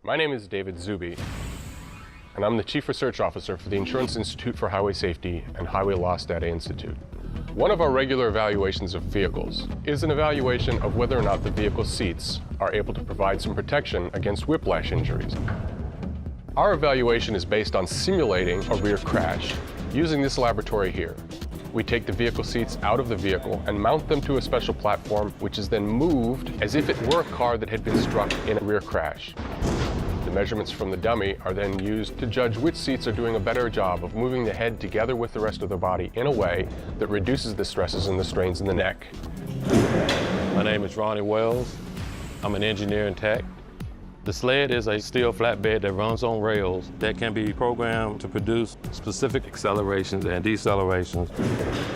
My name is David Zuby, and I'm the Chief Research Officer for the Insurance Institute for Highway Safety and Highway Loss Data Institute. One of our regular evaluations of vehicles is an evaluation of whether or not the vehicle seats are able to provide some protection against whiplash injuries. Our evaluation is based on simulating a rear crash using this laboratory here. We take the vehicle seats out of the vehicle and mount them to a special platform, which is then moved as if it were a car that had been struck in a rear crash. The measurements from the dummy are then used to judge which seats are doing a better job of moving the head together with the rest of the body in a way that reduces the stresses and the strains in the neck. My name is Ronnie Wells. I'm an engineer and tech. The sled is a steel flatbed that runs on rails that can be programmed to produce specific accelerations and decelerations.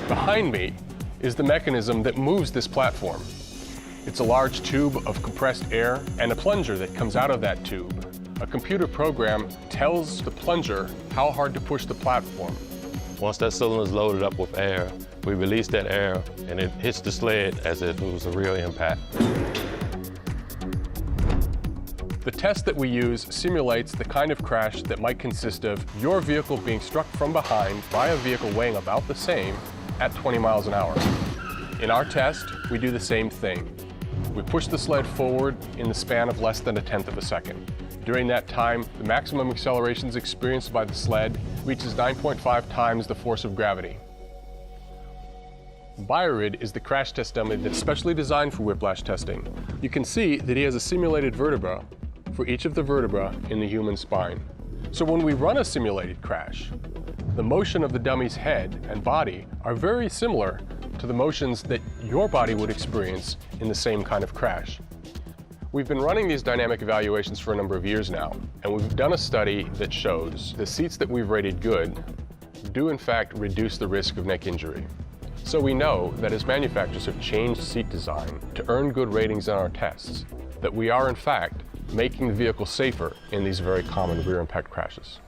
Behind me is the mechanism that moves this platform. It's a large tube of compressed air and a plunger that comes out of that tube. A computer program tells the plunger how hard to push the platform. Once that cylinder is loaded up with air, we release that air and it hits the sled as if it was a real impact. The test that we use simulates the kind of crash that might consist of your vehicle being struck from behind by a vehicle weighing about the same at 20 miles an hour. In our test, we do the same thing. We push the sled forward in the span of less than 1/10 of a second. During that time, the maximum accelerations experienced by the sled reaches 9.5 times the force of gravity. Biorid is the crash test dummy that's specially designed for whiplash testing. You can see that he has a simulated vertebra for each of the vertebrae in the human spine. So when we run a simulated crash, the motion of the dummy's head and body are very similar to the motions that your body would experience in the same kind of crash. We've been running these dynamic evaluations for a number of years now, and we've done a study that shows the seats that we've rated good do in fact reduce the risk of neck injury. So we know that as manufacturers have changed seat design to earn good ratings in our tests, that we are in fact making the vehicle safer in these very common rear impact crashes.